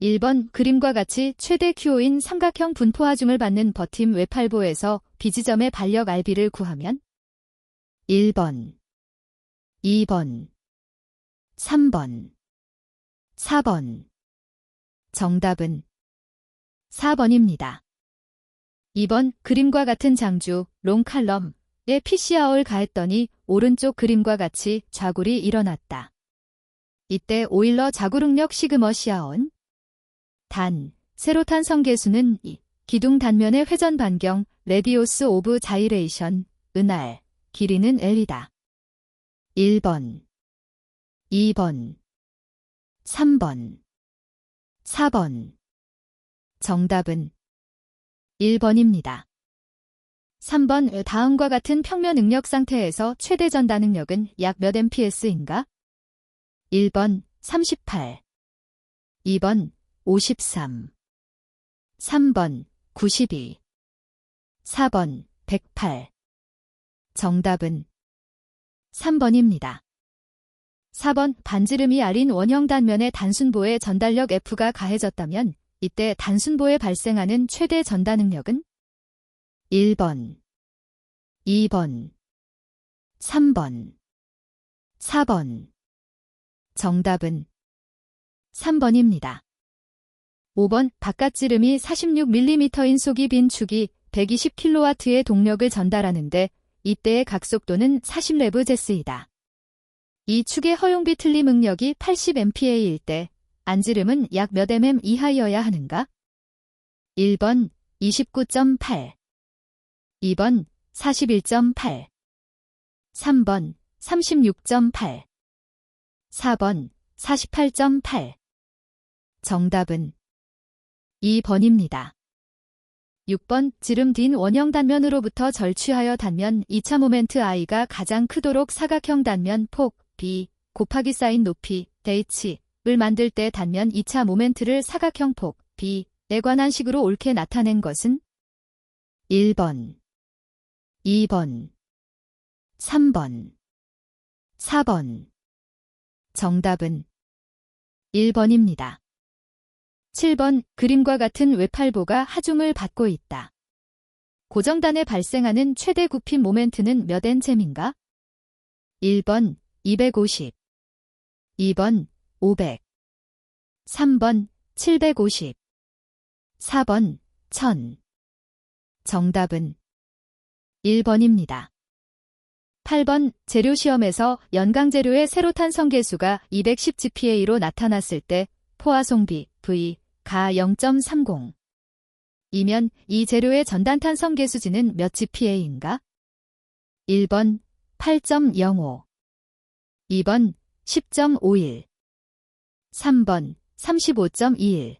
1번 그림과 같이 최대 QO인 삼각형 분포 하중을 받는 버팀 외팔보에서 B지점의 반력 RB를 구하면 1번, 2번, 3번, 4번. 정답은 4번입니다. 2번 그림과 같은 장주, 롱칼럼에 PC아웃을 가했더니 오른쪽 그림과 같이 좌굴이 일어났다. 이때 오일러 좌구릉력 시그머시아온. 단, 세로탄 성계수는 2. 기둥 단면의 회전 반경, 레디오스 오브 자이레이션, 은알, 길이는 L이다. 1번, 2번, 3번, 4번. 정답은 1번입니다. 3번 다음과 같은 평면 응력 상태에서 최대 전단 응력은 약 몇 MPS인가? 1번 38, 2번 53, 3번 92, 4번 108. 정답은 3번입니다. 4번 반지름이 R인 원형 단면의 단순보에 전달력 F가 가해졌다면 이때 단순보에 발생하는 최대 전단 응력은 1번, 2번, 3번, 4번. 정답은 3번입니다. 5번 바깥지름이 46mm인 속이 빈 축이 120kW의 동력을 전달하는데 이때의 각속도는 40레브제스이다. 이 축의 허용비 틀림 응력이 80MPa일 때 안지름은 약 몇 mm 이하여야 하는가? 1번 29.8, 2번 41.8, 3번 36.8, 4번 48.8. 정답은 2번입니다. 6번 지름 딘 원형 단면으로부터 절취하여 단면 2차 모멘트 I가 가장 크도록 사각형 단면 폭 B 곱하기 쌓인 높이 H을 만들 때 단면 2차 모멘트를 사각형 폭 B에 관한 식으로 옳게 나타낸 것은 1번, 2번, 3번, 4번. 정답은 1번입니다. 7번 그림과 같은 외팔보가 하중을 받고 있다. 고정단에 발생하는 최대 굽힘 모멘트는 몇 N잼인가? 1번 250, 2번 500, 3번 750, 4번 1000. 정답은 1번입니다. 8번 재료 시험에서 연강재료의 세로탄 성계수가 210GPa로 나타났을 때 포화송비 V가 0.30. 이면 이 재료의 전단탄 성계수지는 몇 GPa인가? 1번 8.05, 2번 10.51, 3번 35.21,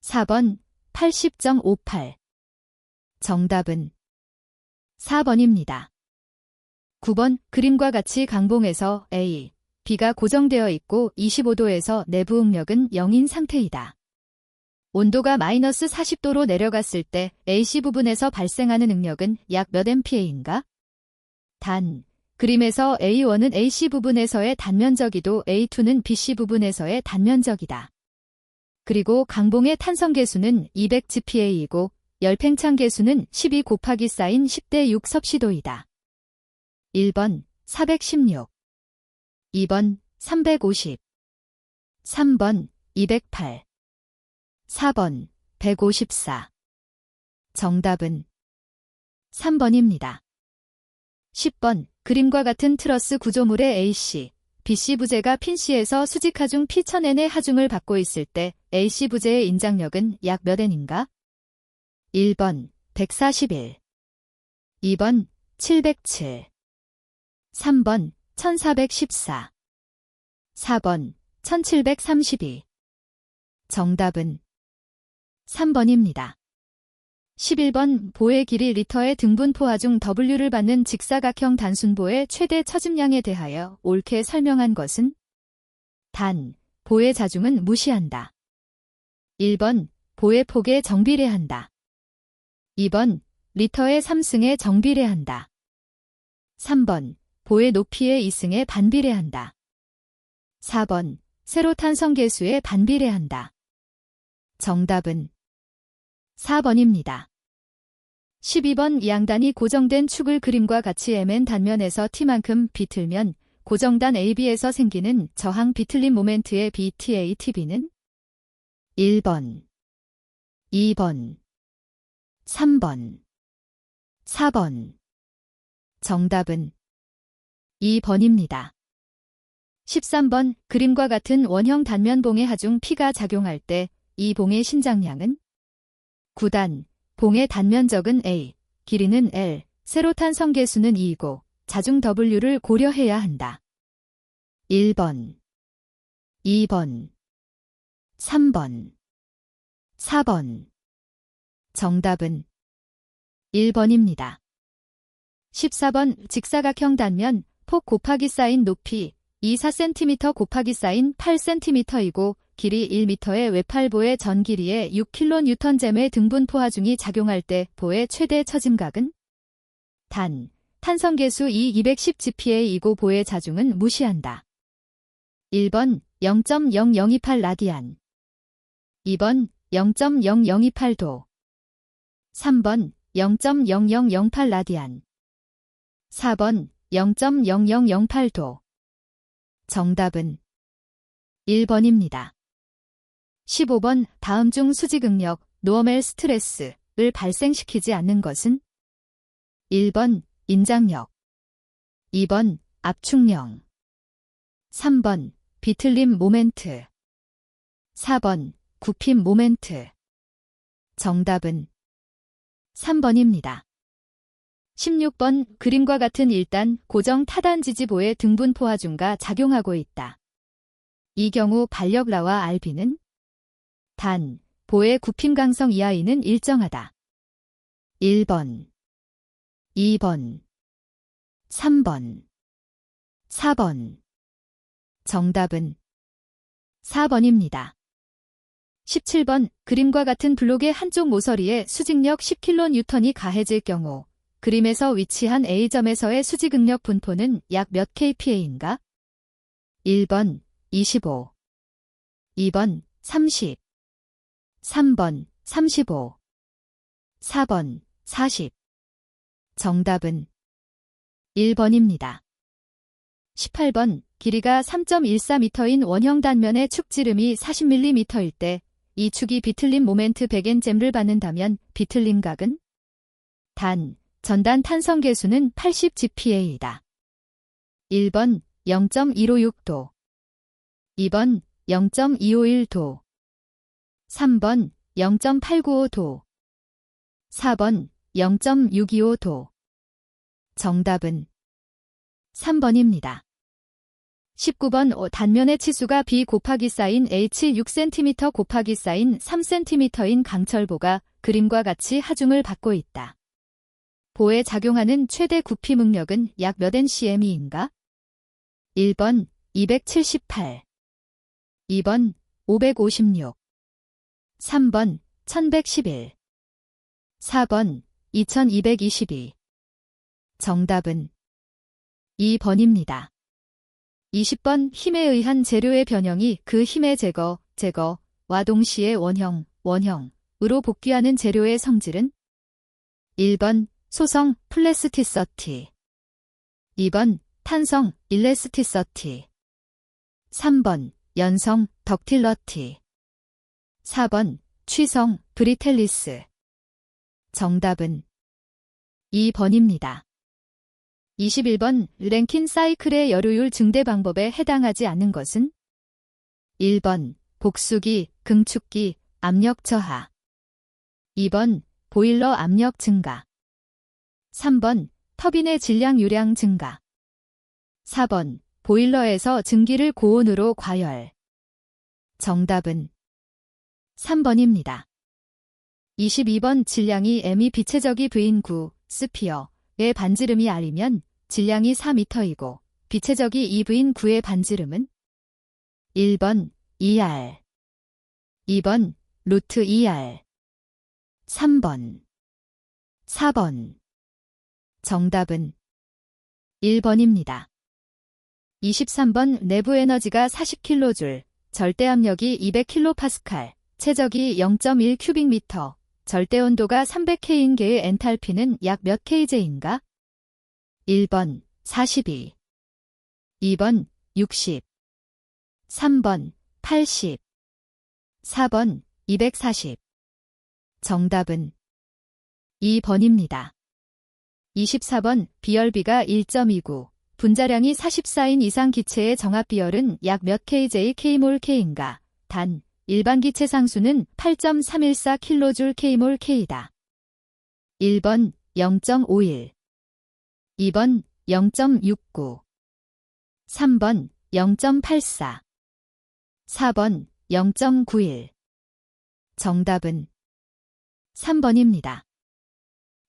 4번 80.58. 정답은 4번입니다. 9번 그림과 같이 강봉에서 A, B가 고정되어 있고 25도에서 내부 응력은 0인 상태이다. 온도가 마이너스 40도로 내려갔을 때 AC 부분에서 발생하는 응력은 약 몇 MPa인가? 단, 그림에서 A1은 AC 부분에서의 단면적이도 A2는 BC 부분에서의 단면적이다. 그리고 강봉의 탄성계수는 200GPa이고 열팽창계수는 12 곱하기 사인 10대 6 섭씨도이다. 1번 416, 2번 350, 3번 208, 4번 154. 정답은 3번입니다. 10번 그림과 같은 트러스 구조물의 AC, BC 부재가 핀C에서 수직 하중 P1000N의 하중을 받고 있을 때 AC 부재의 인장력은 약 몇 N인가? 1번 141, 2번 707, 3번 1414, 4번 1732. 정답은 3번입니다. 11번 보의 길이 리터의 등분포 하중 W를 받는 직사각형 단순보의 최대 처짐량에 대하여 옳게 설명한 것은? 단, 보의 자중은 무시한다. 1번 보의 폭에 정비례한다. 2번 리터의 3승에 정비례한다. 3번 보의 높이의 2승에 반비례한다. 4번 세로탄 성계수에 반비례한다. 정답은 4번입니다. 12번 양단이 고정된 축을 그림과 같이 Mn 단면에서 T만큼 비틀면 고정단 AB에서 생기는 저항 비틀림 모멘트의 BTA/TB는 1번, 2번, 3번, 4번. 정답은 2번입니다. 13번 그림과 같은 원형 단면 봉의 하중 P가 작용할 때 이 봉의 신장량은 9단, 봉의 단면적은 A, 길이는 L, 세로탄 성계수는 2이고 자중 W를 고려해야 한다. 1번, 2번, 3번, 4번. 정답은 1번입니다. 14번 직사각형 단면 폭 곱하기 사인 높이 24cm 곱하기 사인 8cm이고 길이 1m의 외팔보의 전 길이에 6kNj의 등분 포하중이 작용할 때 보의 최대 처짐각은 탄성계수 210GPa이고 보의 자중은 무시한다. 1번 0.0028 라디안 2번 0.0028도 3번 0.0008 라디안 4번 0.0008도. 정답은 1번입니다. 15번 다음 중 수직응력, 노멀 스트레스를 발생시키지 않는 것은 1번 인장력 2번 압축령 3번 비틀림 모멘트 4번 굽힘 모멘트. 정답은 3번입니다. 16번 그림과 같은 일단 고정 타단 지지보의 등분 포하중과 작용하고 있다. 이 경우 반력라와 RB는 보의 굽힘 강성 이하이는 일정하다. 1번, 2번, 3번, 4번. 정답은 4번입니다. 17번 그림과 같은 블록의 한쪽 모서리에 수직력 10kN이 가해질 경우 그림에서 위치한 A점에서의 수직응력 분포는 약 몇 kPa인가? 1번 25, 2번 30, 3번 35, 4번 40. 정답은 1번입니다. 18번 길이가 3.14m인 원형 단면의 축지름이 40mm일 때 이 축이 비틀림 모멘트 100N를 받는다면 비틀림각은 전단 탄성계수는 80GPa이다. 1번 0.156도 2번 0.251도 3번 0.895도 4번 0.625도. 정답은 3번입니다. 19번 단면의 치수가 B 곱하기 사인 H 6cm 곱하기 사인 3cm인 강철보가 그림과 같이 하중을 받고 있다. 보에 작용하는 최대 굽힘 응력은 약 몇 NCM인가? 1번 278, 2번 556, 3번 1111, 4번 2222. 정답은 2번입니다. 20번 힘에 의한 재료의 변형이 그 힘의 제거와 동시에 원형으로 복귀하는 재료의 성질은 1번 소성 플래스티서티 2번 탄성 일레스티서티 3번 연성 덕틸러티 4번 취성 브리텔리스. 정답은 2번입니다. 21번 랭킨 사이클의 여료율 증대 방법에 해당하지 않는 것은 1번 복수기, 긍축기, 압력 저하 2번 보일러 압력 증가 3번 터빈의 질량 유량 증가 4번 보일러에서 증기를 고온으로 과열. 정답은 3번입니다. 22번 질량이 M이 비체적이 V인 9, 스피어의 반지름이 R이면 질량이 4m이고 비체적이 2V인 9의 반지름은 1번 2R, 2번 루트 2R, 3번, 4번. 정답은 1번입니다. 23번 내부 에너지가 40kJ, 절대 압력이 200kPa, 최적이 0.1 큐빅미터, 절대온도가 300K인 개의 엔탈피는 약 몇 Kj인가? 1번 42, 2번 60, 3번 80, 4번 240. 정답은 2번입니다. 24번 비열비가 1.29, 분자량이 44인 이상 기체의 정합 비열은 약 몇 kJ kmol k인가? 단, 일반 기체 상수는 8.314 kJ kmol k이다. 1번 0.51, 2번 0.69, 3번 0.84, 4번 0.91. 정답은 3번입니다.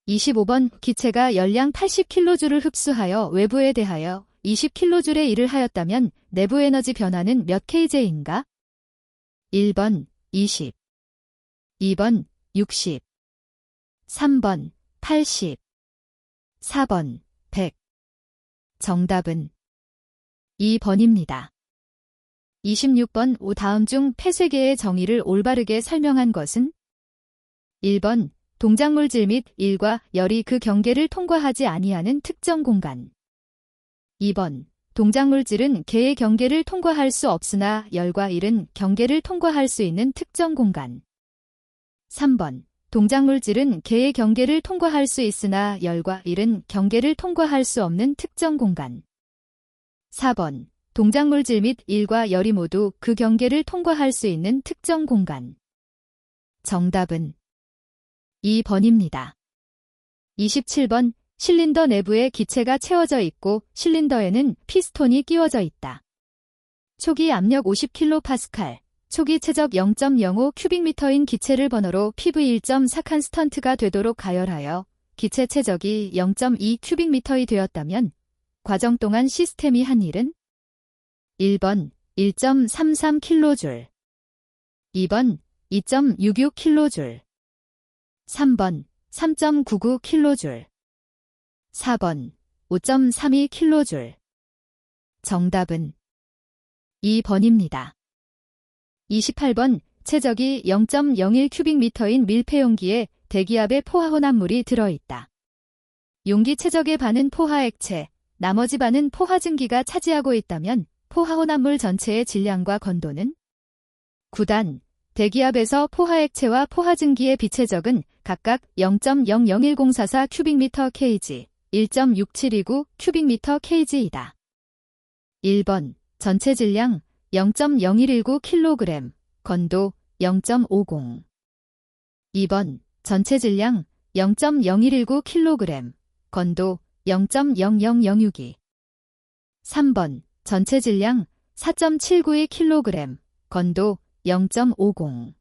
25번 기체가 열량 80kJ를 흡수하여 외부에 대하여 20kJ의 일을 하였다면 내부 에너지 변화는 몇 kJ인가? 1번 20, 2번 60, 3번 80, 4번 100. 정답은 2번입니다. 26번 다음 중 폐쇄계의 정의를 올바르게 설명한 것은? 1번 동작물질 및 일과 열이 그 경계를 통과하지 아니하는 특정 공간. 2번 동작물질은 개의 경계를 통과할 수 없으나 열과 일은 경계를 통과할 수 있는 특정 공간. 3번 동작물질은 개의 경계를 통과할 수 있으나 열과 일은 경계를 통과할 수 없는 특정 공간. 4번 동작물질 및 일과 열이 모두 그 경계를 통과할 수 있는 특정 공간. 정답은 2번입니다. 27번 실린더 내부에 기체가 채워져 있고 실린더에는 피스톤이 끼워져 있다. 초기 압력 50kPa, 초기 최적 0.05 큐빅미터인 기체를 번호로 PV1.4 칸스턴트가 되도록 가열하여 기체 최적이 0.2 큐빅미터이 되었다면 과정 동안 시스템이 한 일은? 1번 1.33kJ, 2번 2.66kJ, 3번 3.99kJ, 4번 5.32kJ. 정답은 2번입니다. 28번 최적이 0.01 큐빅미터인 밀폐용기에 대기압의 포화혼합물이 들어있다. 용기 최적의 반은 포화액체, 나머지 반은 포화증기가 차지하고 있다면 포화혼합물 전체의 질량과 건도는? 9단 대기압에서 포화액체와 포화증기의 비체적은 각각 0.0010444 큐빅미터 kg, 1.6729 큐빅미터 kg이다. 1번 전체 질량 0.0119 kg, 건도 0.50. 2번 전체 질량 0.0119 kg, 건도 0.00062. 3번 전체 질량 4.792 kg, 건도 0.50.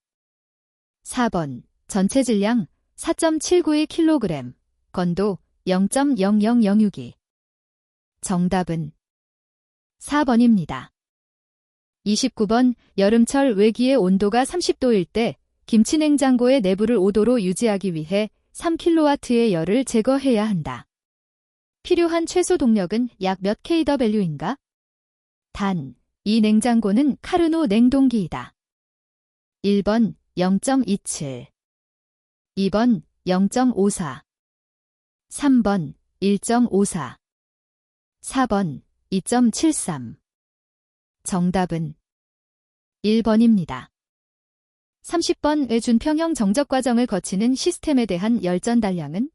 4번 전체 질량 4.792 kg, 건도 0.00062. 정답은 4번입니다. 29번 여름철 외기의 온도가 30도일 때 김치냉장고의 내부를 5도로 유지하기 위해 3kW의 열을 제거해야 한다. 필요한 최소 동력은 약 몇 kW인가? 단, 이 냉장고는 카르노 냉동기이다. 1번 0.27, 2번 0.54, 3번 1.54, 4번 2.73. 정답은 1번입니다. 30번 준평형 정적 과정을 거치는 시스템에 대한 열전 단량은?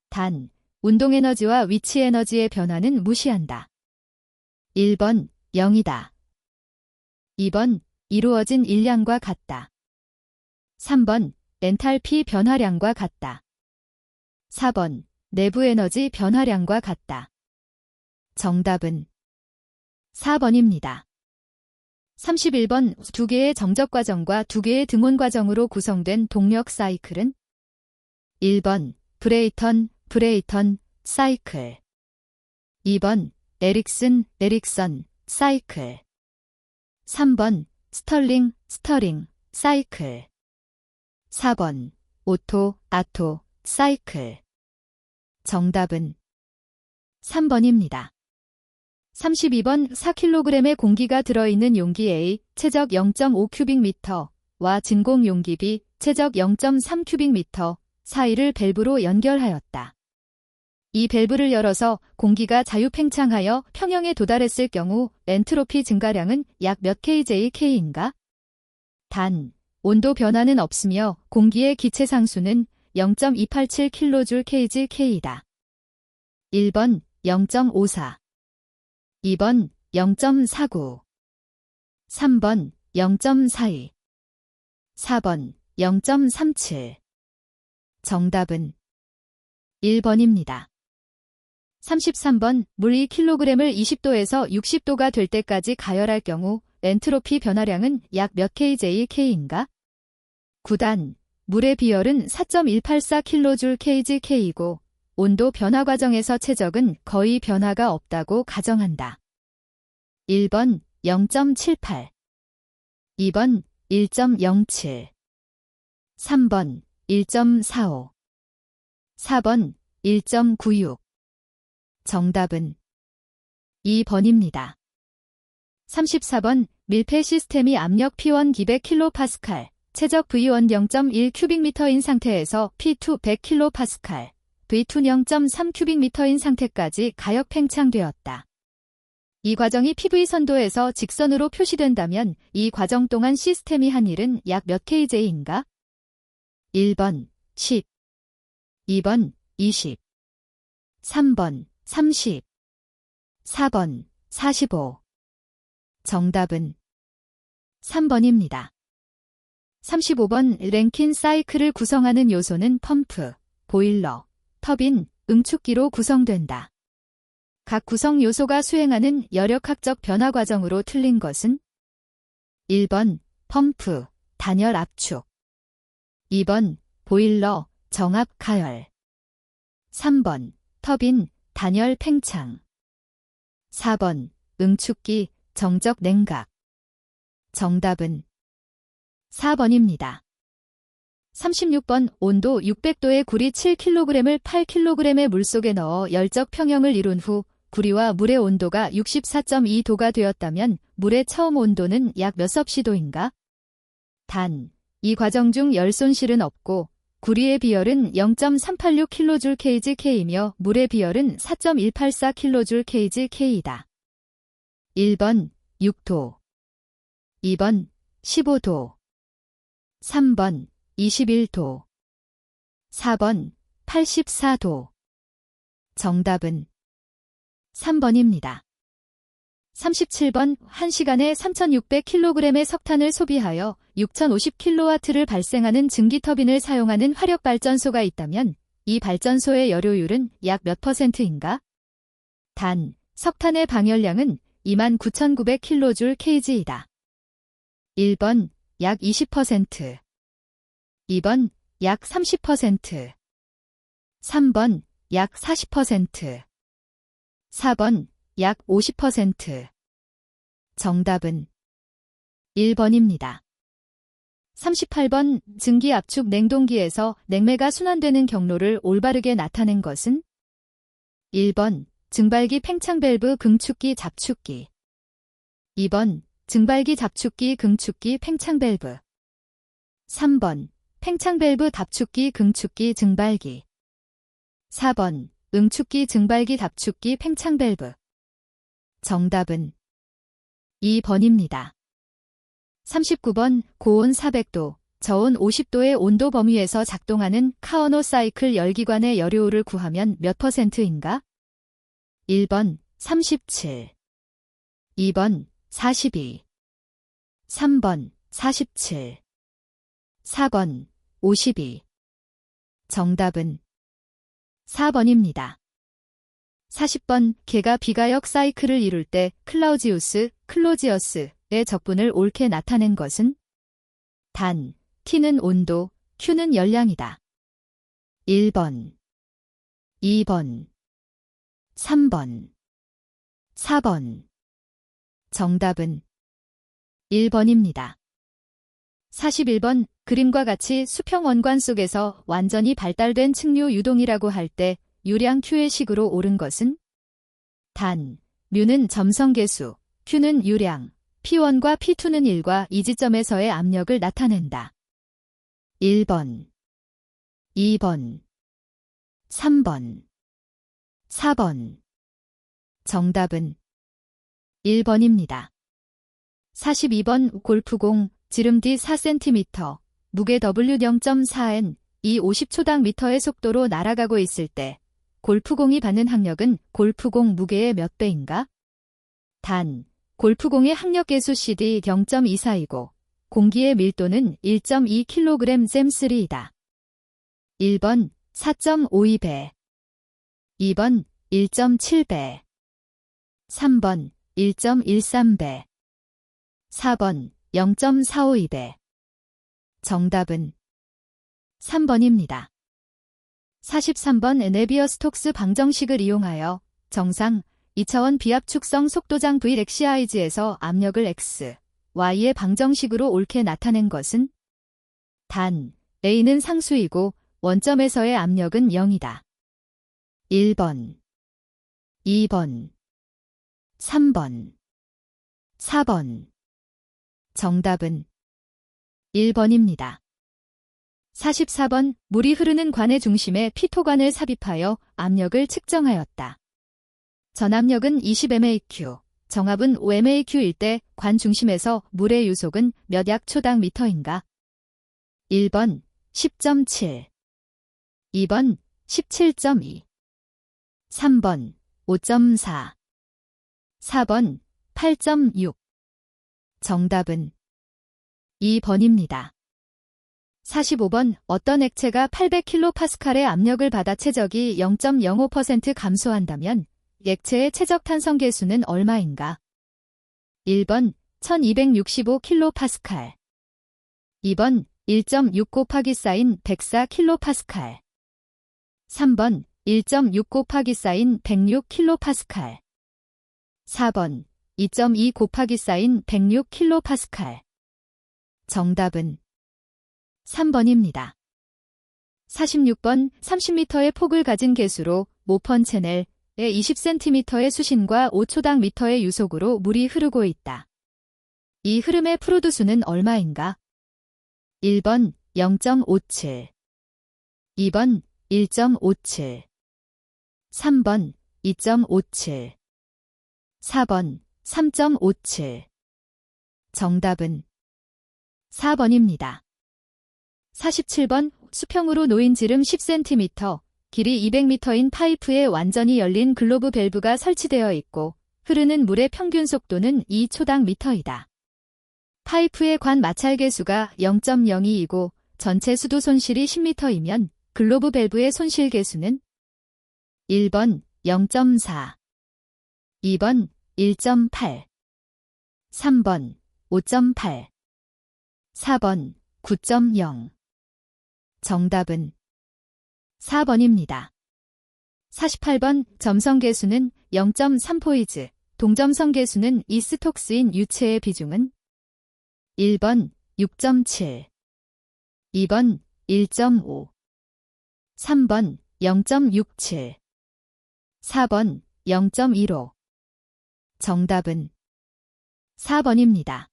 단, 운동에너지와 위치에너지의 변화는 무시한다. 1번 0이다. 2번 이루어진 일량과 같다. 3번 엔탈피 변화량과 같다. 4번 내부 에너지 변화량과 같다. 정답은 4번입니다. 31번 두 개의 정적 과정과 두 개의 등온 과정으로 구성된 동력 사이클은? 1번 브레이턴 사이클, 2번 에릭슨 사이클, 3번 스터링 사이클, 4번 아토 사이클. 정답은 3번입니다. 32번 4kg의 공기가 들어있는 용기 A, 체적 0.5 큐빅미터, 와 진공 용기비 최적 0.3 큐빅미터 사이를 밸브로 연결하였다. 이 밸브를 열어서 공기가 자유팽창하여 평형에 도달했을 경우 엔트로피 증가량은 약 몇 kJK인가? 단, 온도 변화는 없으며 공기의 기체 상수는 0.287kJ/kgK이다. 1번 0.54 2번 0.49 3번 0.42 4번 0.37 정답은 1번입니다. 33번 물 2kg을 20도에서 60도가 될 때까지 가열할 경우 엔트로피 변화량은 약 몇 kJK인가? 9단 물의 비열은 4.184kJ/kgK이고 온도 변화 과정에서 최적은 거의 변화가 없다고 가정한다. 1번 0.78 2번 1.07 3번 1.45 4번 1.96 정답은 2번입니다. 34번 밀폐 시스템이 압력 P1 200kPa, 최적 V1 0.1 큐빅미터인 상태에서 P2 100kPa, V2 0.3 큐빅미터인 상태까지 가역 팽창되었다. 이 과정이 PV 선도에서 직선으로 표시된다면 이 과정 동안 시스템이 한 일은 약 몇 kJ인가? 1번 10 2번 20 3번 30 4번 45 정답은 3번입니다. 35번 랭킨 사이클을 구성하는 요소는 펌프, 보일러, 터빈, 응축기로 구성된다. 각 구성 요소가 수행하는 열역학적 변화 과정으로 틀린 것은 1번 펌프, 단열 압축 2번 보일러, 정압 가열 3번 터빈, 단열 팽창 4번 응축기, 정적 냉각 정답은 4번입니다. 36번 온도 600도의 구리 7kg을 8kg의 물속에 넣어 열적 평형을 이룬 후 구리와 물의 온도가 64.2도가 되었다면 물의 처음 온도는 약 몇 섭씨도인가? 단, 이 과정 중 열 손실은 없고 구리의 비열은 0.386kJ/kgK이며 물의 비열은 4.184kJ/kgK이다. 1번 6도 2번 15도 3번 21도 4번 84도 정답은 3번입니다. 37번 1시간에 3600kg의 석탄을 소비하여 6050kW를 발생하는 증기터빈을 사용하는 화력발전소가 있다면 이 발전소의 열효율은 약 몇 %인가? 단, 석탄의 방열량은 29900kJ/kg이다. 1번 약 20%, 2번 약 30%, 3번 약 40%, 4번 약 50%. 정답은 1번입니다. 38번 증기압축 냉동기에서 냉매가 순환되는 경로를 올바르게 나타낸 것은 1번 증발기 팽창 밸브 긍축기 잡축기 2번 증발기 잡축기 긍축기 팽창 밸브 3번 팽창 밸브 답축기 긍축기 증발기 4번 응축기 증발기 답축기 팽창 밸브 정답은 2번입니다. 39번 고온 400도, 저온 50도의 온도 범위에서 작동하는 카오노 사이클 열기관의 열효율을 구하면 몇 %인가? 1번 37, 2번 42, 3번 47, 4번 52. 정답은 4번입니다. 40번 개가 비가역 사이클을 이룰 때 클로지어스의 적분을 옳게 나타낸 것은 단, T는 온도, Q는 열량이다. 1번, 2번, 3번, 4번. 정답은 1번입니다. 41번 그림과 같이 수평 원관 속에서 완전히 발달된 층류 유동이라고 할 때 유량 Q의 식으로 옳은 것은 단, 뮤는 점성계수, Q는 유량, P1과 P2는 1과 2지점에서의 압력을 나타낸다. 1번, 2번, 3번, 4번. 정답은 1번입니다. 42번 골프공, 지름 D 4cm, 무게 W 0.4N, 이 50초당 미터의 속도로 날아가고 있을 때 골프공이 받는 항력은 골프공 무게의 몇 배인가? 단, 골프공의 항력계수 CD 0.24이고 공기의 밀도는 1.2kg 잼3이다. 1번 4.52배, 2번 1.7배, 3번 1.13배, 4번 0.452배. 정답은 3번입니다. 43번 네비어-스톡스 방정식을 이용하여 정상 2차원 비압축성 속도장 V 렉시아이즈에서 압력을 X, Y의 방정식으로 옳게 나타낸 것은? 단, A는 상수이고 원점에서의 압력은 0이다. 1번, 2번, 3번, 4번. 정답은 1번입니다. 44번, 물이 흐르는 관의 중심에 피토관을 삽입하여 압력을 측정하였다. 전압력은 20mAq, 정압은 5mAq일 때 관 중심에서 물의 유속은 몇 약초당 미터인가? 1번 10.7, 2번 17.2, 3번 5.4, 4번 8.6. 정답은 2번입니다. 45번, 어떤 액체가 800kPa의 압력을 받아 최적이 0.05% 감소한다면 액체의 최적 탄성계수는 얼마인가? 1번 1265kPa, 2번 1.6 곱하기 사인 104kPa, 3번 1.6 곱하기 사인 106kPa, 4번 2.2 곱하기 사인 106kPa. 정답은 3번입니다. 46번, 30m의 폭을 가진 개수로 모펀 채널에 20cm의 수신과 5초당 미터의 유속으로 물이 흐르고 있다. 이 흐름의 프로드수는 얼마인가? 1번 0.57, 2번 1.57, 3번 2.57, 4번 3.57. 정답은 4번입니다. 47번, 수평으로 놓인 지름 10cm, 길이 200m인 파이프에 완전히 열린 글로브 밸브가 설치되어 있고 흐르는 물의 평균 속도는 2초당 미터이다. 파이프의 관 마찰계수가 0.02이고 전체 수도 손실이 10m이면 글로브 밸브의 손실 계수는? 1번 0.4, 2번 1.8, 3번 5.8, 4번 9.0. 정답은 4번입니다. 48번, 점성계수는 0.3포이즈, 동점성계수는 이 스톡스인 유체의 비중은? 1번 6.7, 2번 1.5, 3번 0.67, 4번 0.15. 정답은 4번입니다.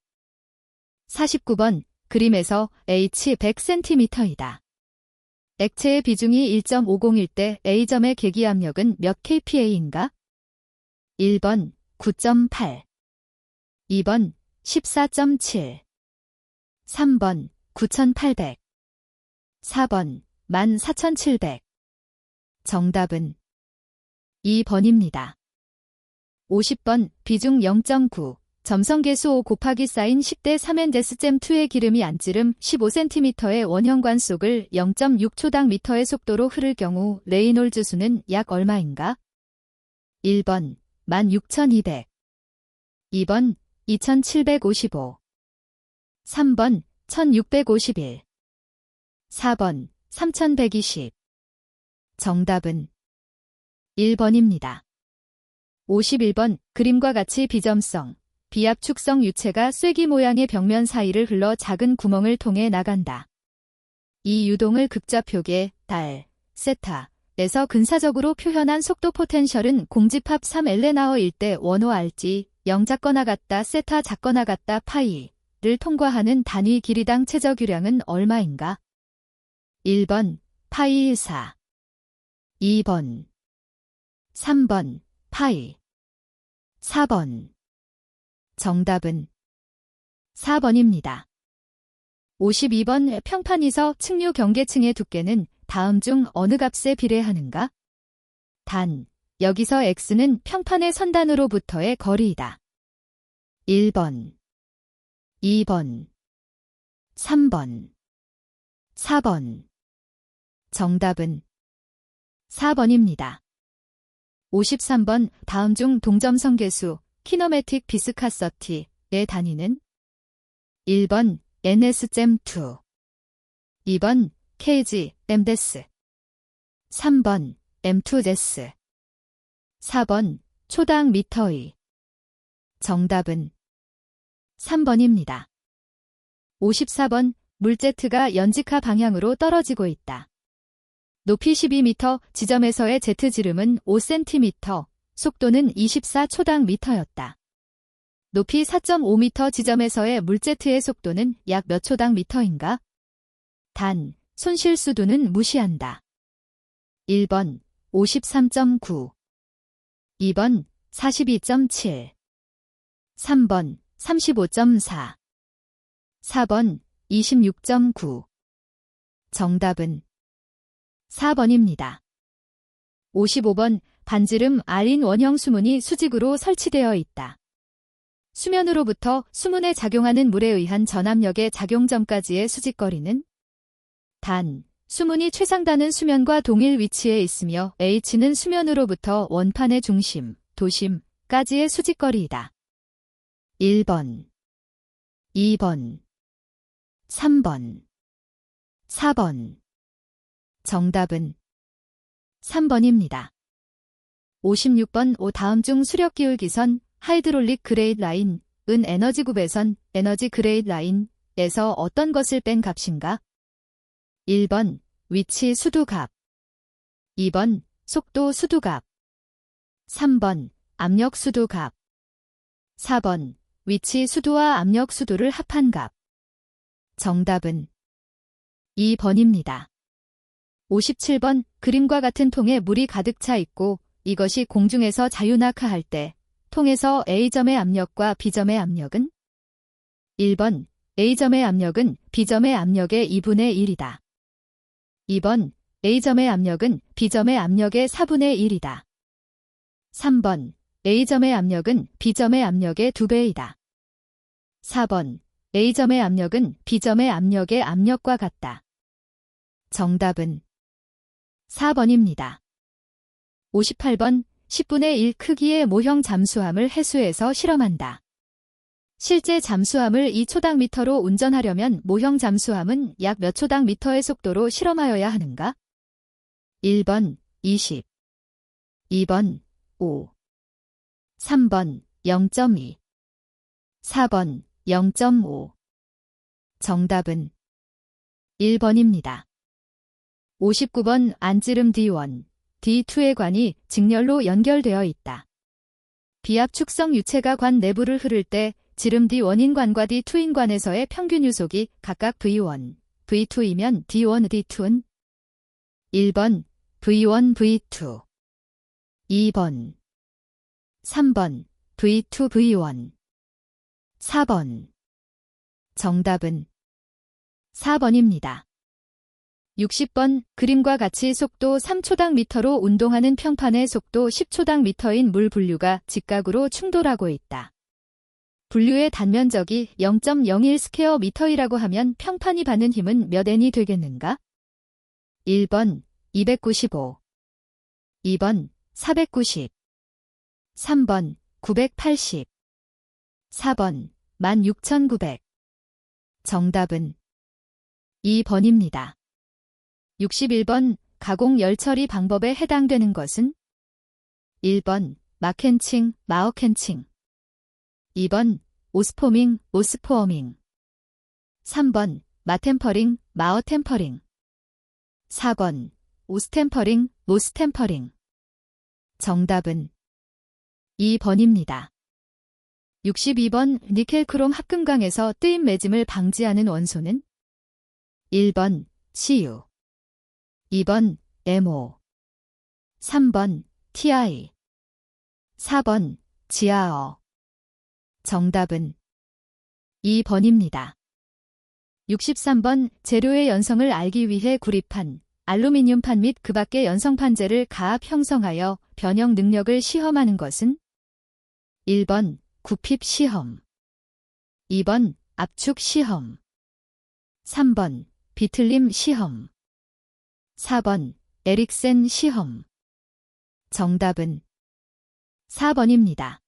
49번, 그림에서 H 100cm이다. 액체의 비중이 1.50일 때 A점의 계기압력은 몇 kPa인가? 1번 9.8, 2번 14.7, 3번 9800, 4번 14700. 정답은 2번입니다. 50번, 비중 0.9, 점성계수 5 곱하기 사인 10대 3N-잼2의 기름이 안지름 15cm의 원형관 속을 0.6초당 미터의 속도로 흐를 경우 레이놀즈 수는 약 얼마인가? 1번 16,200, 2번 2,755, 3번 1,651, 4번 3,120. 정답은 1번입니다. 51번, 그림과 같이 비점성, 비압축성 유체가 쐐기 모양의 벽면 사이를 흘러 작은 구멍을 통해 나간다. 이 유동을 극좌표계, 달, 세타에서 근사적으로 표현한 속도 포텐셜은 공집합 3엘레나어일 때 원호 RG, 0 작거나 같다 세타 작거나 같다 파이를 통과하는 단위 길이당 최저규량은 얼마인가? 1번 파이 4 2번 3번 파이 4번 정답은 4번입니다. 52번 평판이서 측류 경계층의 두께는 다음 중 어느 값에 비례하는가? 단, 여기서 x는 평판의 선단으로부터의 거리이다. 1번, 2번, 3번, 4번. 정답은 4번입니다. 53번 다음 중 동점성계수 키너매틱 비스카서티의 단위는 1번 NS.2 2번 kg mdes 3번 m2jes 4번 초당 미터의 정답은 3번입니다. 54번 물제트가 연직하 방향으로 떨어지고 있다. 높이 12m 지점에서의 제트 지름은 5cm, 속도는 24초당 미터였다. 높이 4.5m 지점에서의 물제트의 속도는 약 몇 초당 미터인가? 단, 손실수두는 무시한다. 1번 53.9 2번 42.7 3번 35.4 4번 26.9 정답은 4번입니다. 55번 반지름 R인 원형 수문이 수직으로 설치되어 있다. 수면으로부터 수문에 작용하는 물에 의한 전압력의 작용점까지의 수직거리는 단, 수문이 최상단은 수면과 동일 위치에 있으며 H는 수면으로부터 원판의 중심, 도심까지의 수직거리이다. 1번, 2번, 3번, 4번. 정답은 3번입니다. 56번 다음 중 수력 기울 기선 하이드롤릭 그레이드 라인은 에너지 구배선 에너지 그레이드 라인에서 어떤 것을 뺀 값인가? 1번 위치 수두값 2번 속도 수두값 3번 압력 수두값 4번 위치 수두와 압력 수두를 합한 값. 정답은 2번입니다. 57번 그림과 같은 통에 물이 가득 차 있고 이것이 공중에서 자유낙하할 때 통에서 A점의 압력과 B점의 압력은 1번 A점의 압력은 B점의 압력의 2분의 1이다. 2번 A점의 압력은 B점의 압력의 4분의 1이다. 3번 A점의 압력은 B점의 압력의 2배이다. 4번 A점의 압력은 B점의 압력의 압력과 같다. 정답은 4번입니다. 58번 10분의 1 크기의 모형 잠수함을 해수해서 실험한다. 실제 잠수함을 2초당 미터로 운전하려면 모형 잠수함은 약 몇 초당 미터의 속도로 실험하여야 하는가? 1번 20 2번 5 3번 0.2 4번 0.5 정답은 1번입니다. 59번 안지름 D1, D2의 관이 직렬로 연결되어 있다. 비압축성 유체가 관 내부를 흐를 때 지름 D1인 관과 D2인 관에서의 평균 유속이 각각 V1, V2이면 D1, D2는 1번 V1, V2 2번 3번 V2, V1 4번 정답은 4번입니다. 60번 그림과 같이 속도 3초당 미터로 운동하는 평판의 속도 10초당 미터인 물 분류가 직각으로 충돌하고 있다. 분류의 단면적이 0.01 스퀘어 미터이라고 하면 평판이 받는 힘은 몇 N이 되겠는가? 1번 295 2번 490 3번 980 4번 16,900 정답은 2번입니다. 61번 가공 열처리 방법에 해당되는 것은 1번 마켄칭, 마어켄칭 2번 오스포밍, 오스포어밍 3번 마템퍼링, 마어템퍼링 4번 오스템퍼링, 모스템퍼링 정답은 2번입니다. 62번 니켈크롬 합금강에서 뜨임 매짐을 방지하는 원소는 1번 CU, 2번 MO, 3번 TI, 4번 지아어. 정답은 2번입니다. 63번 재료의 연성을 알기 위해 구립판, 알루미늄판 및 그 밖의 연성판재를 가압 형성하여 변형 능력을 시험하는 것은 1번 구핍 시험, 2번 압축 시험, 3번 비틀림 시험, 4번 에릭센 시험. 정답은 4번입니다.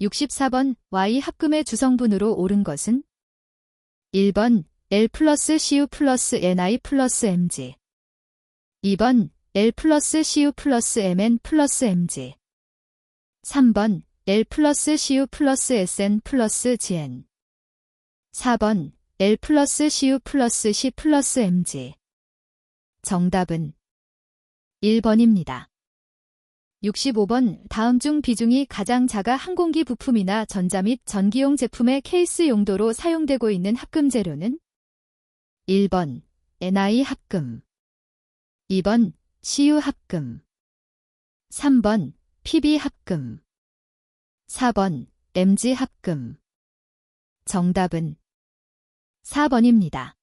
64번 Y 합금의 주성분으로 옳은 것은 1번 L 플러스 CU 플러스 NI 플러스 MG, 2번 L 플러스 CU 플러스 MN 플러스 MG, 3번 L 플러스 CU 플러스 SN 플러스 GN, 4번 L 플러스 CU 플러스 C 플러스 MG. 정답은 1번입니다. 65번 다음 중 비중이 가장 작아 항공기 부품이나 전자 및 전기용 제품의 케이스 용도로 사용되고 있는 합금 재료는 1번 NI 합금, 2번 CU 합금, 3번 PB 합금, 4번 MG 합금. 정답은 4번입니다.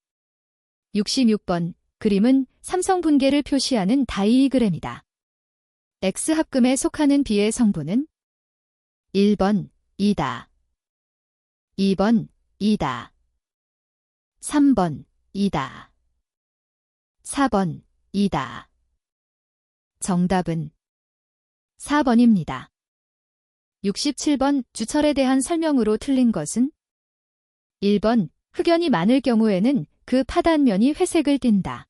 66번 그림은 삼성 분계를 표시하는 다이그램이다. X합금에 속하는 B의 성분은 1번 이다, 2번 이다, 3번 이다, 4번 이다. 정답은 4번입니다. 67번 주철에 대한 설명으로 틀린 것은 1번 흑연이 많을 경우에는 그 파단면이 회색을 띈다.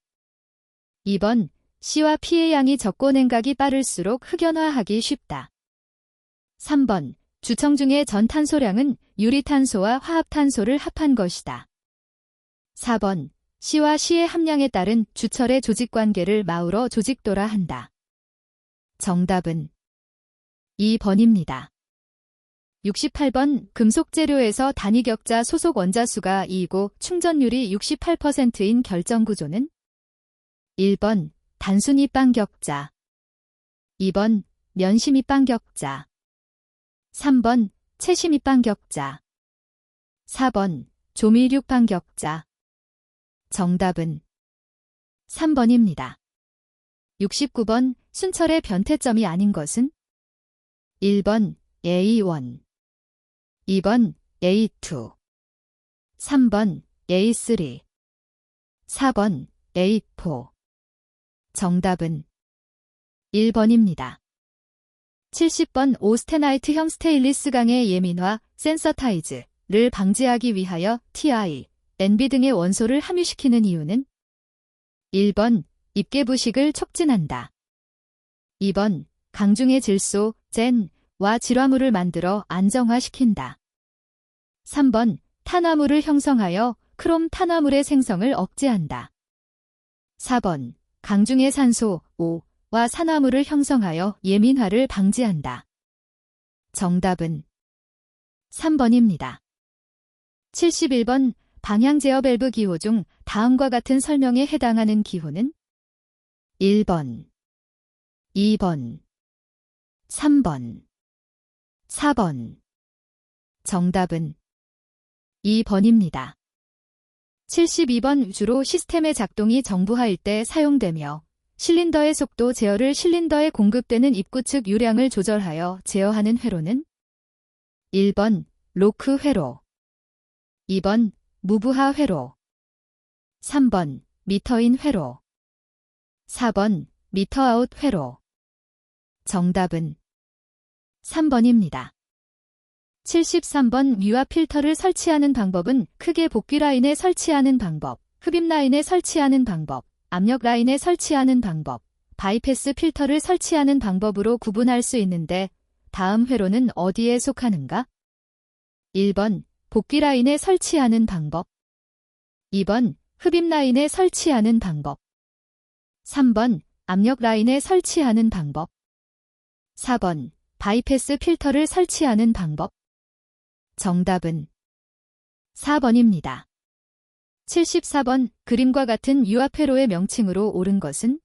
2번 C와 P의 양이 적고 냉각이 빠를수록 흑연화하기 쉽다. 3번 주청 중의 전탄소량은 유리탄소와 화합탄소를 합한 것이다. 4번 C와 C의 함량에 따른 주철의 조직관계를 마우러 조직도라 한다. 정답은 2번입니다. 68번 금속 재료에서 단위격자 소속 원자수가 2이고 충전율이 68%인 결정구조는 1번 단순히 빵격자, 2번 면심이 빵격자, 3번 채심이 빵격자, 4번 조밀육 빵격자. 정답은 3번입니다. 69번 순철의 변태점이 아닌 것은 1번 A1, 2번 A2, 3번 A3, 4번 A4. 정답은 1번입니다. 70번 오스테나이트형 스테인리스 강의 예민화, 센서타이즈를 방지하기 위하여 TI, NB 등의 원소를 함유시키는 이유는 1번 입계 부식을 촉진한다. 2번 강중의 질소, 젠와 질화물을 만들어 안정화시킨다. 3번 탄화물을 형성하여 크롬 탄화물의 생성을 억제한다. 4번 강중의 산소, O와 산화물을 형성하여 예민화를 방지한다. 정답은 3번입니다. 71번 방향 제어 밸브 기호 중 다음과 같은 설명에 해당하는 기호는 1번, 2번, 3번, 4번. 정답은 2번입니다. 72번 주로 시스템의 작동이 정부하일 때 사용되며 실린더의 속도 제어를 실린더에 공급되는 입구 측 유량을 조절하여 제어하는 회로는 1번 로크 회로, 2번 무브하 회로, 3번 미터인 회로, 4번 미터아웃 회로. 정답은 3번입니다. 73번 뮤화 필터를 설치하는 방법은 크게 복귀 라인에 설치하는 방법, 흡입 라인에 설치하는 방법, 압력 라인에 설치하는 방법, 바이패스 필터를 설치하는 방법으로 구분할 수 있는데 다음 회로는 어디에 속하는가? 1번 복귀 라인에 설치하는 방법, 2번 흡입 라인에 설치하는 방법, 3번 압력 라인에 설치하는 방법, 4번 바이패스 필터를 설치하는 방법. 정답은 4번입니다. 74번 그림과 같은 유압회로의 명칭으로 옳은 것은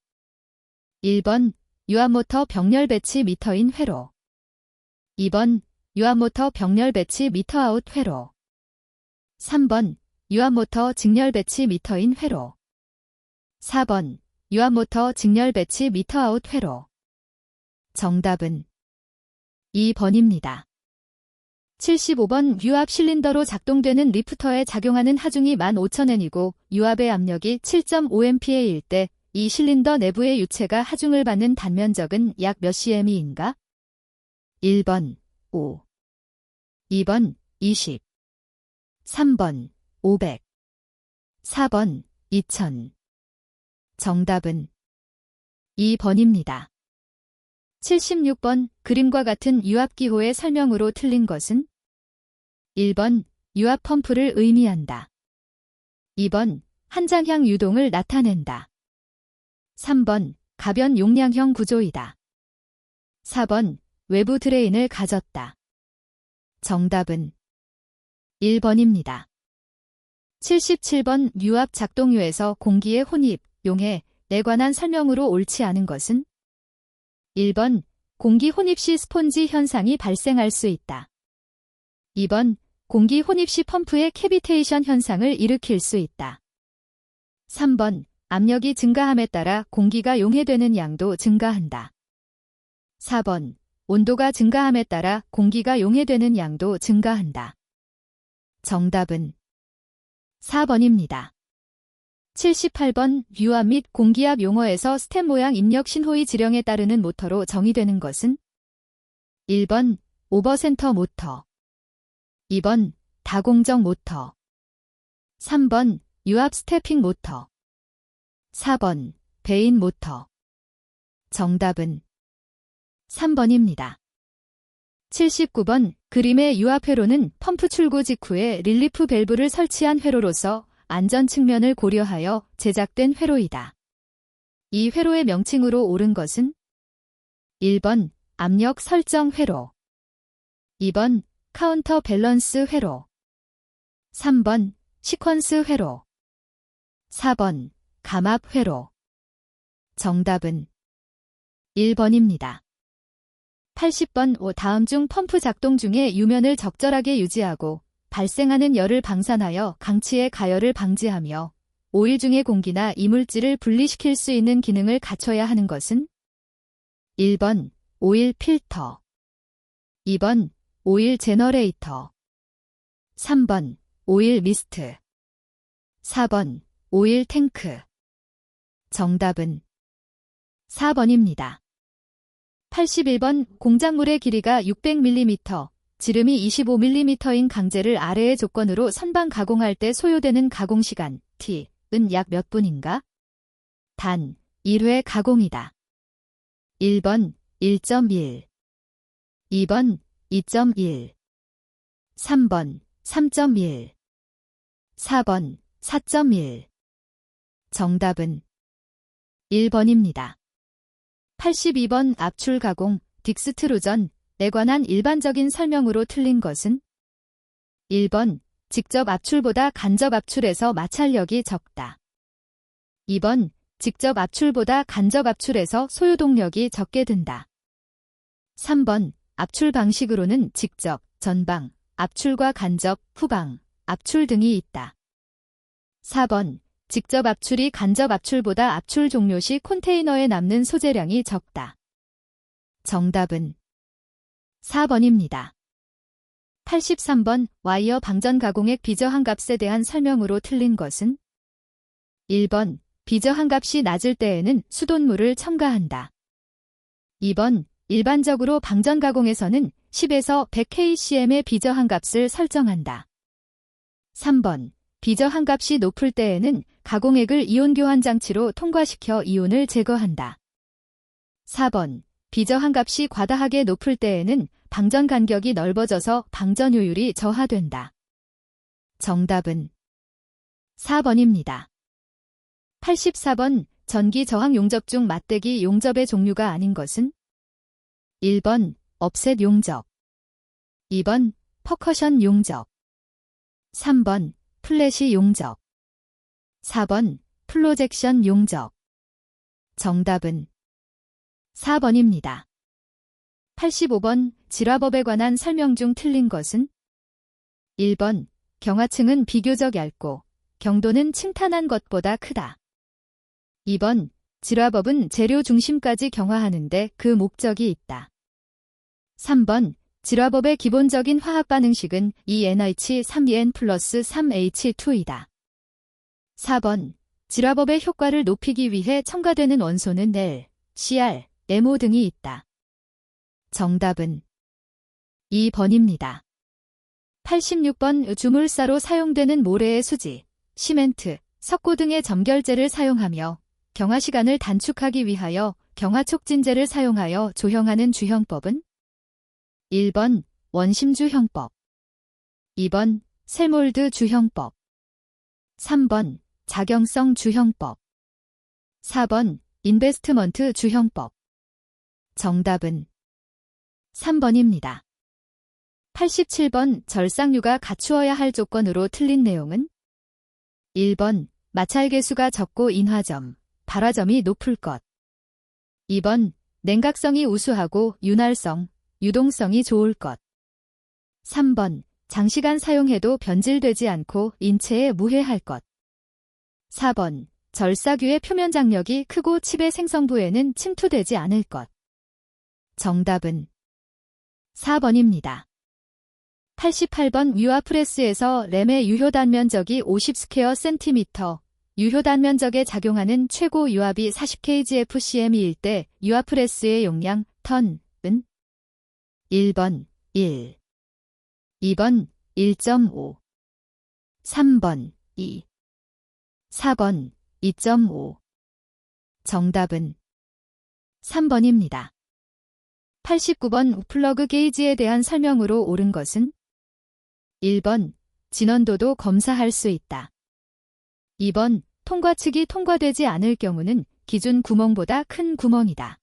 1번 유압모터 병렬 배치 미터인 회로 2번 유압모터 병렬 배치 미터아웃 회로 3번 유압모터 직렬 배치 미터인 회로 4번 유압모터 직렬 배치 미터아웃 회로 정답은 2번입니다. 75번 유압 실린더로 작동되는 리프터에 작용하는 하중이 15,000N이고 유압의 압력이 7.5MPa일 때 이 실린더 내부의 유체가 하중을 받는 단면적은 약 몇 cm인가? 1번 5 2번 20 3번 500 4번 2000 정답은 2번입니다. 76번 그림과 같은 유압기호의 설명으로 틀린 것은 1번 유압 펌프를 의미한다. 2번 한장향 유동을 나타낸다. 3번 가변 용량형 구조이다. 4번 외부 드레인을 가졌다. 정답은 1번입니다. 77번 유압 작동유에서 공기의 혼입, 용해에 관한 설명으로 옳지 않은 것은 1번 공기 혼입 시 스폰지 현상이 발생할 수 있다. 2번 공기 혼입 시 펌프의 캐비테이션 현상을 일으킬 수 있다. 3번 압력이 증가함에 따라 공기가 용해되는 양도 증가한다. 4번 온도가 증가함에 따라 공기가 용해되는 양도 증가한다. 정답은 4번입니다. 78번 유압 및 공기압 용어에서 스텝 모양 입력 신호의 지령에 따르는 모터로 정의되는 것은 1번 오버센터 모터 2번 다공정 모터 3번 유압 스태핑 모터 4번 베인 모터 정답은 3번입니다. 79번 그림의 유압회로는 펌프 출고 직후에 릴리프 밸브를 설치한 회로로서 안전 측면을 고려하여 제작된 회로이다. 이 회로의 명칭으로 옳은 것은 1번 압력 설정 회로 2번 카운터 밸런스 회로 3번 시퀀스 회로 4번 감압 회로 정답은 1번입니다. 80번 다음 중 펌프 작동 중에 유면을 적절하게 유지하고 발생하는 열을 방산하여 강치의 가열을 방지하며 오일 중의 공기나 이물질을 분리시킬 수 있는 기능을 갖춰야 하는 것은 1번 오일 필터 2번 오일 제너레이터 3번 오일 미스트 4번 오일 탱크 정답은 4번입니다. 81번 공작물의 길이가 600mm, 지름이 25mm인 강제를 아래의 조건으로 선반 가공할 때 소요되는 가공시간 T은 약 몇 분인가? 단 1회 가공이다. 1번 1.1 2번 2.1 3번 3.1 4번 4.1 정답은 1번입니다. 82번 압출 가공, 딕스트루전에 관한 일반적인 설명으로 틀린 것은 1번 직접 압출보다 간접 압출에서 마찰력이 적다. 2번 직접 압출보다 간접 압출에서 소요동력이 적게 든다. 3번 압출 방식으로는 직접, 전방, 압출과 간접, 후방, 압출 등이 있다. 4번 직접 압출이 간접 압출보다 압출 종료 시 컨테이너에 남는 소재량이 적다. 정답은 4번입니다. 83번 와이어 방전 가공액 비저항 값에 대한 설명으로 틀린 것은 1번 비저항 값이 낮을 때에는 수돗물을 첨가한다. 2번 일반적으로 방전 가공에서는 10에서 100kcm의 비저항 값을 설정한다. 3번 비저항 값이 높을 때에는 가공액을 이온 교환 장치로 통과시켜 이온을 제거한다. 4번 비저항 값이 과다하게 높을 때에는 방전 간격이 넓어져서 방전 효율이 저하된다. 정답은 4번입니다. 84번 전기 저항 용접 중 맞대기 용접의 종류가 아닌 것은 1번 업셋 용접 2번 퍼커션 용접. 3번 플래시 용접. 4번 플로젝션 용접. 정답은 4번입니다. 85번 지라법에 관한 설명 중 틀린 것은? 1번 경화층은 비교적 얇고 경도는 칭탄한 것보다 크다. 2번 지라법은 재료 중심까지 경화하는데 그 목적이 있다. 3번 지라법의 기본적인 화학 반응식은 2NH3N 플러스 3H2이다. 4번 지라법의 효과를 높이기 위해 첨가되는 원소는 L, Cr, MO 등이 있다. 정답은 2번입니다. 86번 주물사로 사용되는 모래의 수지, 시멘트, 석고 등의 점결제를 사용하며 경화 시간을 단축하기 위하여 경화촉진제를 사용하여 조형하는 주형법은? 1번 원심주형법. 2번 셀몰드 주형법. 3번 작용성 주형법. 4번 인베스트먼트 주형법. 정답은 3번입니다. 87번 절삭류가 갖추어야 할 조건으로 틀린 내용은? 1번 마찰계수가 적고 인화점, 발화점이 높을 것. 2번 냉각성이 우수하고 윤활성, 유동성이 좋을 것. 3번 장시간 사용해도 변질되지 않고 인체에 무해할 것. 4번 절삭유의 표면 장력이 크고 칩의 생성부에는 침투되지 않을 것. 정답은 4번입니다. 88번 유아프레스에서 램의 유효단면적이 50스퀘어 유효단면적에 작용하는 최고 유압이 40kgfcm일 때 유아프레스의 용량 턴은? 1번 1, 2번 1.5, 3번 2, 4번 2.5. 정답은 3번입니다. 89번 플러그 게이지에 대한 설명으로 옳은 것은? 1번 진원도도 검사할 수 있다. 2번 통과측이 통과되지 않을 경우는 기준 구멍보다 큰 구멍이다.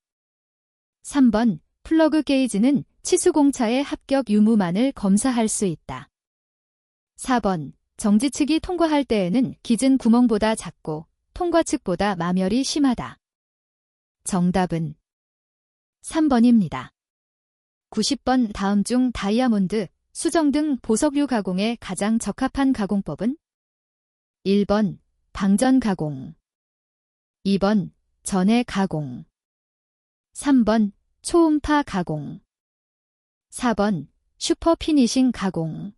3번 플러그 게이지는 치수공차의 합격 유무만을 검사할 수 있다. 4번 정지측이 통과할 때에는 기준 구멍보다 작고 통과측보다 마멸이 심하다. 정답은 3번입니다. 90번 다음 중 다이아몬드, 수정 등 보석류 가공에 가장 적합한 가공법은? 1번 방전 가공. 2번 전해 가공. 3번 초음파 가공. 4번 슈퍼 피니싱 가공.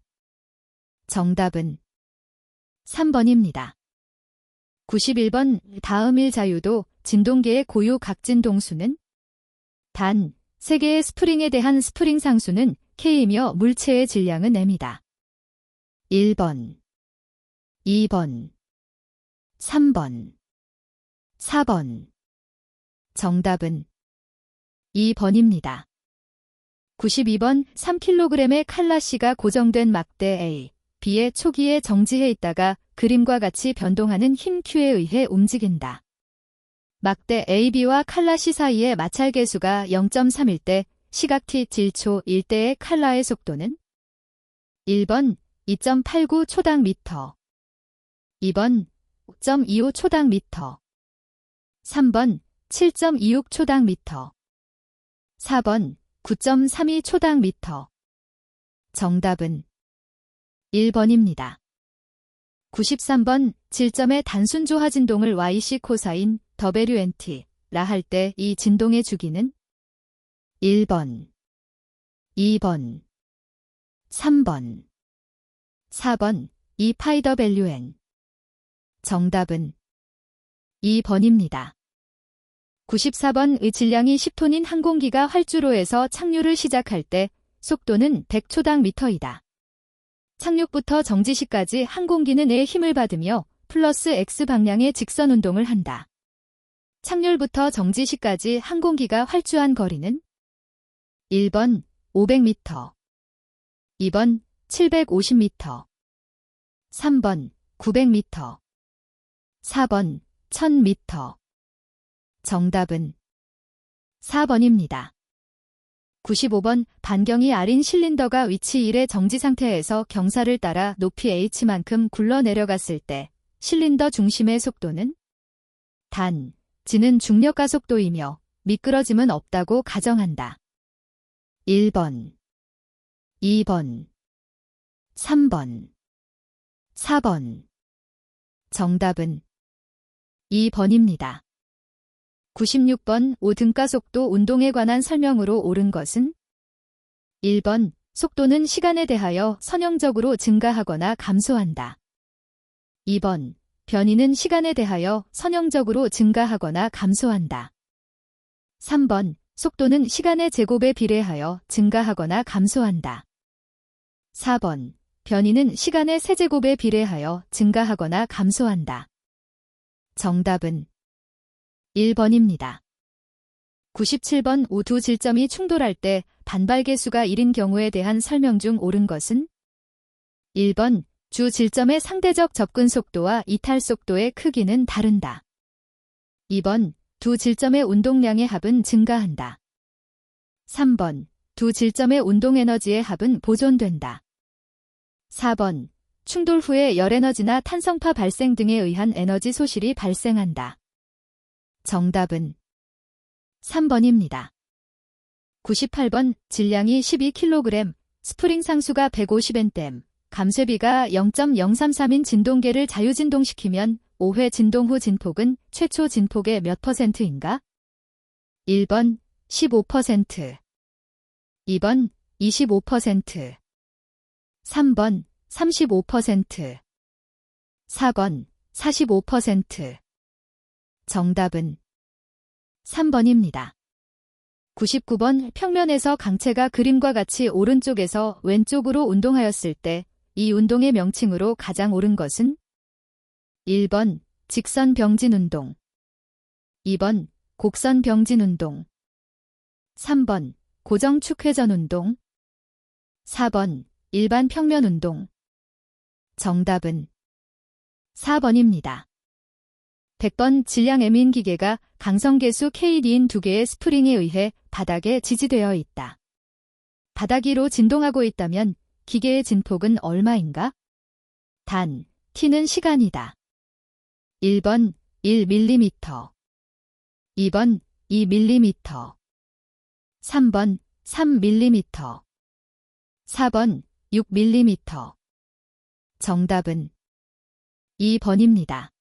정답은 3번입니다. 91번 다음 일자유도 진동계의 고유 각진동수는? 단, 3개의 스프링에 대한 스프링 상수는 K이며 물체의 질량은 M이다. 1번, 2번, 3번, 4번. 정답은 2번입니다. 92번 3kg의 칼라시가 고정된 막대 A, B의 초기에 정지해 있다가 그림과 같이 변동하는 힘 Q에 의해 움직인다. 막대 AB와 칼라시 사이의 마찰계수가 0.3일 때 시각 t 질초일 때의 칼라의 속도는? 1번 2.89 초당 미터. 2번 5.25 초당 미터. 3번 7.26 초당 미터. 4번 9.32 초당 미터. 정답은 1번입니다. 93번 질점의 단순 조화 진동을 YC 코사인 WNT라 할 때 이 진동의 주기는? 1번, 2번, 3번, 4번 2파이 WN. 정답은 2번입니다. 94번 질량이 10톤인 항공기가 활주로에서 착륙을 시작할 때 속도는 100초당 미터이다. 착륙부터 정지시까지 항공기는 E의 힘을 받으며 플러스 X 방향의 직선 운동을 한다. 착륙부터 정지시까지 항공기가 활주한 거리는? 1번 500m, 2번 750m, 3번 900m, 4번 1000m. 정답은 4번입니다. 95번 반경이 R인 실린더가 위치 1의 정지 상태에서 경사를 따라 높이 h만큼 굴러 내려갔을 때 실린더 중심의 속도는 단, g는 중력 가속도이며 미끄러짐은 없다고 가정한다. 1번, 2번, 3번, 4번. 정답은 2번입니다. 96번 5등가속도 운동에 관한 설명으로 옳은 것은 1번 속도는 시간에 대하여 선형적으로 증가하거나 감소한다. 2번 변이는 시간에 대하여 선형적으로 증가하거나 감소한다. 3번 속도는 시간의 제곱에 비례하여 증가하거나 감소한다. 4번 변이는 시간의 세제곱에 비례하여 증가하거나 감소한다. 정답은 1번입니다. 97번 두 질점이 충돌할 때 반발 계수가 1인 경우에 대한 설명 중 옳은 것은 1번 주 질점의 상대적 접근 속도와 이탈 속도의 크기는 다른다. 2번 두 질점의 운동량의 합은 증가한다. 3번 두 질점의 운동 에너지의 합은 보존된다. 4번 충돌 후에 열에너지나 탄성파 발생 등에 의한 에너지 소실이 발생한다. 정답은 3번입니다. 98번 질량이 12kg, 스프링 상수가 150Nm, 감쇄비가 0.033인 진동계를 자유진동시키면 5회 진동 후 진폭은 최초 진폭의 몇 %인가? 1번 15%, 2번 25%, 3번 35%, 4번 45%. 정답은 3번입니다. 99번 평면에서 강체가 그림과 같이 오른쪽에서 왼쪽으로 운동하였을 때 이 운동의 명칭으로 가장 옳은 것은 1번 직선 병진 운동, 2번 곡선 병진 운동, 3번 고정축 회전 운동, 4번 일반 평면 운동. 정답은 4번입니다. 100번 질량 M인 기계가 강성계수 KD인 두 개의 스프링에 의해 바닥에 지지되어 있다. 바닥 위로 진동하고 있다면 기계의 진폭은 얼마인가? 단, t는 시간이다. 1번 1mm, 2번 2mm, 3번 3mm, 4번 6mm. 정답은 2번입니다.